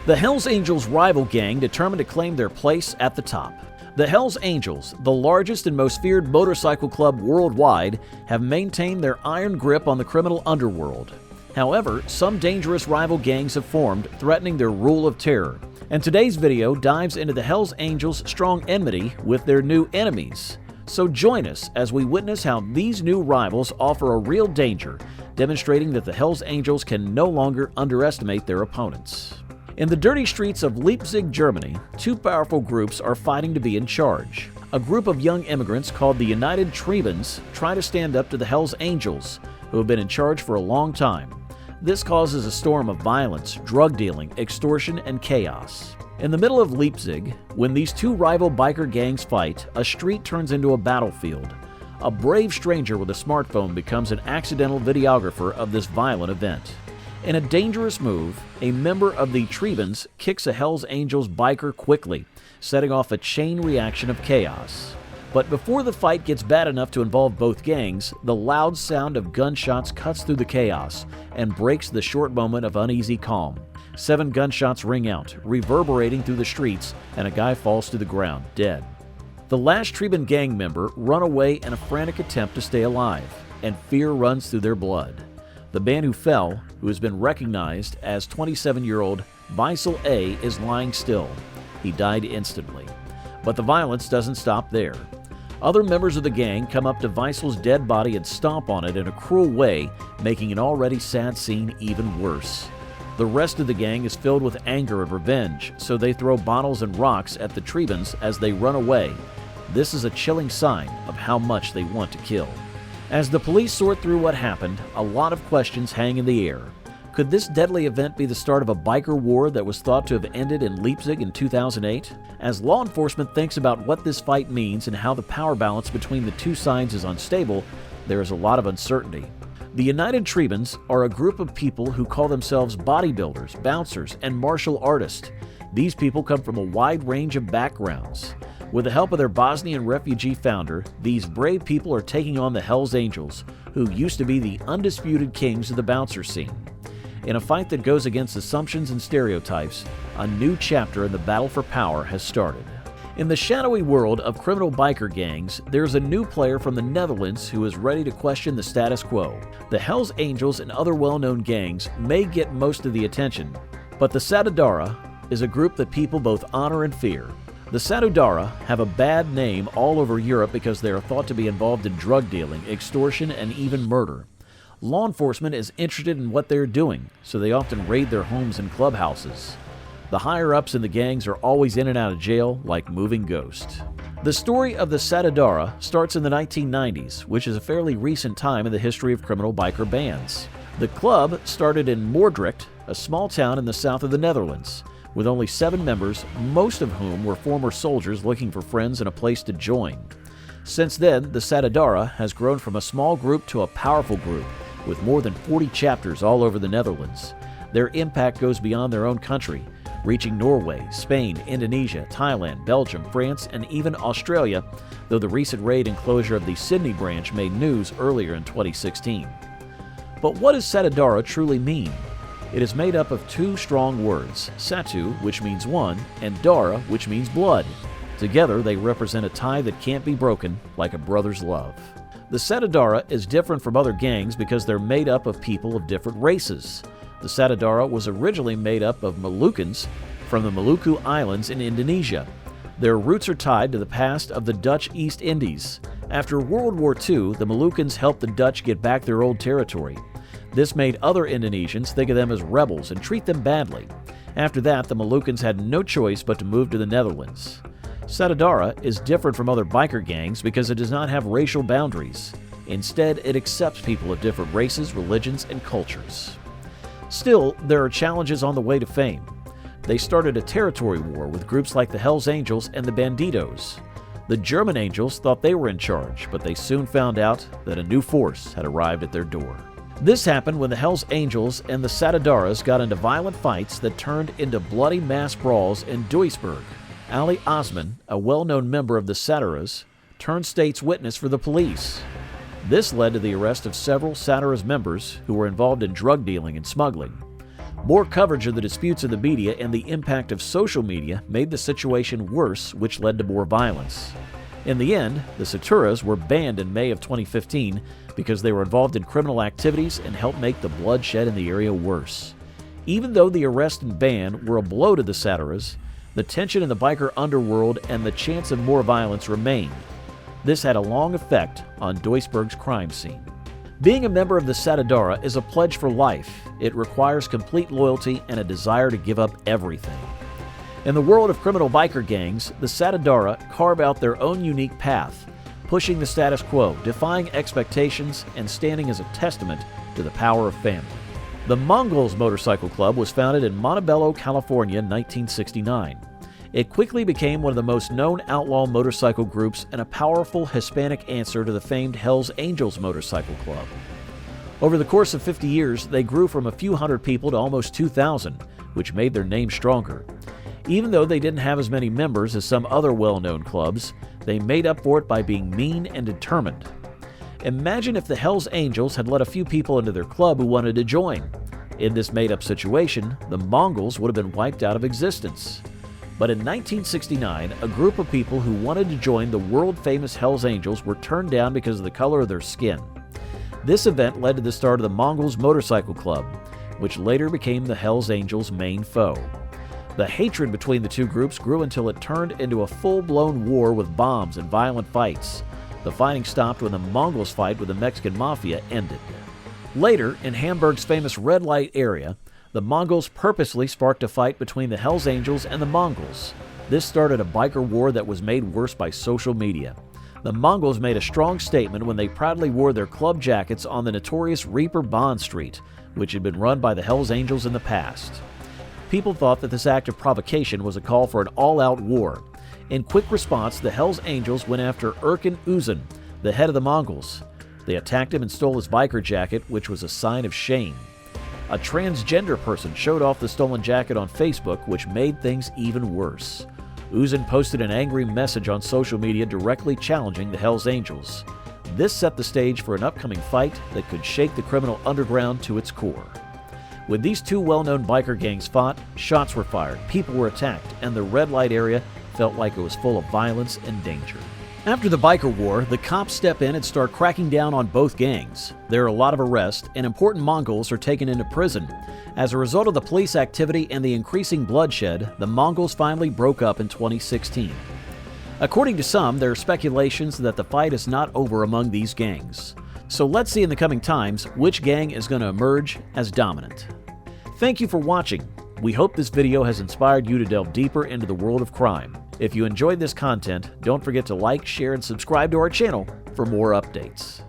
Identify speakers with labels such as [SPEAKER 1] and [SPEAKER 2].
[SPEAKER 1] The Hells Angels rival gang determined to claim their place at the top. The Hells Angels, the largest and most feared motorcycle club worldwide, have maintained their iron grip on the criminal underworld. However, some dangerous rival gangs have formed, threatening their rule of terror. And today's video dives into the Hells Angels' strong enmity with their new enemies. So join us as we witness how these new rivals offer a real danger, demonstrating that the Hells Angels can no longer underestimate their opponents. In the dirty streets of Leipzig, Germany, two powerful groups are fighting to be in charge. A group of young immigrants called the United Tribans try to stand up to the Hells Angels, who have been in charge for a long time. This causes a storm of violence, drug dealing, extortion, and chaos. In the middle of Leipzig, when these two rival biker gangs fight, a street turns into a battlefield. A brave stranger with a smartphone becomes an accidental videographer of this violent event. In a dangerous move, a member of the Tribans kicks a Hells Angels biker quickly, setting off a chain reaction of chaos. But before the fight gets bad enough to involve both gangs, the loud sound of gunshots cuts through the chaos and breaks the short moment of uneasy calm. 7 gunshots ring out, reverberating through the streets, and a guy falls to the ground, dead. The last Triban gang member run away in a frantic attempt to stay alive, and fear runs through their blood. The man who fell, who has been recognized as 27-year-old Weissel A., is lying still. He died instantly. But the violence doesn't stop there. Other members of the gang come up to Weissel's dead body and stomp on it in a cruel way, making an already sad scene even worse. The rest of the gang is filled with anger and revenge, so they throw bottles and rocks at the Tribans as they run away. This is a chilling sign of how much they want to kill. As the police sort through what happened, a lot of questions hang in the air. Could this deadly event be the start of a biker war that was thought to have ended in Leipzig in 2008? As law enforcement thinks about what this fight means and how the power balance between the two sides is unstable, there is a lot of uncertainty. The United Tribans are a group of people who call themselves bodybuilders, bouncers, and martial artists. These people come from a wide range of backgrounds. With the help of their Bosnian refugee founder, these brave people are taking on the Hells Angels, who used to be the undisputed kings of the bouncer scene. In a fight that goes against assumptions and stereotypes, a new chapter in the battle for power has started. In the shadowy world of criminal biker gangs, there's a new player from the Netherlands who is ready to question the status quo. The Hells Angels and other well-known gangs may get most of the attention, but the Satudara is a group that people both honor and fear. The Satudara have a bad name all over Europe because they are thought to be involved in drug dealing, extortion, and even murder. Law enforcement is interested in what they are doing, so they often raid their homes and clubhouses. The higher-ups in the gangs are always in and out of jail like moving ghosts. The story of the Satudara starts in the 1990s, which is a fairly recent time in the history of criminal biker bands. The club started in Moordrecht, a small town in the south of the Netherlands, with only 7 members, most of whom were former soldiers looking for friends and a place to join. Since then, the Satudara has grown from a small group to a powerful group, with more than 40 chapters all over the Netherlands. Their impact goes beyond their own country, reaching Norway, Spain, Indonesia, Thailand, Belgium, France, and even Australia, though the recent raid and closure of the Sydney branch made news earlier in 2016. But what does Satudara truly mean? It is made up of 2 strong words, Satu, which means one, and Dara, which means blood. Together, they represent a tie that can't be broken, like a brother's love. The Satudara is different from other gangs because they're made up of people of different races. The Satudara was originally made up of Moluccans from the Maluku Islands in Indonesia. Their roots are tied to the past of the Dutch East Indies. After World War II, the Moluccans helped the Dutch get back their old territory. This made other Indonesians think of them as rebels and treat them badly. After that, the Moluccans had no choice but to move to the Netherlands. Satudara is different from other biker gangs because it does not have racial boundaries. Instead, it accepts people of different races, religions, and cultures. Still, there are challenges on the way to fame. They started a territory war with groups like the Hells Angels and the Bandidos. The German Angels thought they were in charge, but they soon found out that a new force had arrived at their door. This happened when the Hells Angels and the Satudaras got into violent fights that turned into bloody mass brawls in Duisburg. Ali Osman, a well-known member of the Satudaras, turned state's witness for the police. This led to the arrest of several Satudaras members who were involved in drug dealing and smuggling. More coverage of the disputes in the media and the impact of social media made the situation worse, which led to more violence. In the end, the Saturas were banned in May of 2015 because they were involved in criminal activities and helped make the bloodshed in the area worse. Even though the arrest and ban were a blow to the Saturas, the tension in the biker underworld and the chance of more violence remained. This had a long effect on Duisburg's crime scene. Being a member of the Satudara is a pledge for life. It requires complete loyalty and a desire to give up everything. In the world of criminal biker gangs, the Satudara carve out their own unique path, pushing the status quo, defying expectations, and standing as a testament to the power of family. The Mongols Motorcycle Club was founded in Montebello, California in 1969. It quickly became one of the most known outlaw motorcycle groups and a powerful Hispanic answer to the famed Hells Angels Motorcycle Club. Over the course of 50 years, they grew from a few hundred people to almost 2,000, which made their name stronger. Even though they didn't have as many members as some other well-known clubs, they made up for it by being mean and determined. Imagine if the Hells Angels had let a few people into their club who wanted to join. In this made-up situation, the Mongols would have been wiped out of existence. But in 1969, a group of people who wanted to join the world-famous Hells Angels were turned down because of the color of their skin. This event led to the start of the Mongols Motorcycle Club, which later became the Hells Angels' main foe. The hatred between the two groups grew until it turned into a full-blown war with bombs and violent fights. The fighting stopped when the Mongols' fight with the Mexican Mafia ended. Later, in Hamburg's famous red light area, the Mongols purposely sparked a fight between the Hells Angels and the Mongols. This started a biker war that was made worse by social media. The Mongols made a strong statement when they proudly wore their club jackets on the notorious Reaper Bond Street, which had been run by the Hells Angels in the past. People thought that this act of provocation was a call for an all-out war. In quick response, the Hells Angels went after Erkin Uzun, the head of the Mongols. They attacked him and stole his biker jacket, which was a sign of shame. A transgender person showed off the stolen jacket on Facebook, which made things even worse. Uzun posted an angry message on social media directly challenging the Hells Angels. This set the stage for an upcoming fight that could shake the criminal underground to its core. When these two well-known biker gangs fought, shots were fired, people were attacked, and the red light area felt like it was full of violence and danger. After the biker war, the cops step in and start cracking down on both gangs. There are a lot of arrests, and important Mongols are taken into prison. As a result of the police activity and the increasing bloodshed, the Mongols finally broke up in 2016. According to some, there are speculations that the fight is not over among these gangs. So let's see in the coming times which gang is going to emerge as dominant. Thank you for watching. We hope this video has inspired you to delve deeper into the world of crime. If you enjoyed this content, don't forget to like, share, and subscribe to our channel for more updates.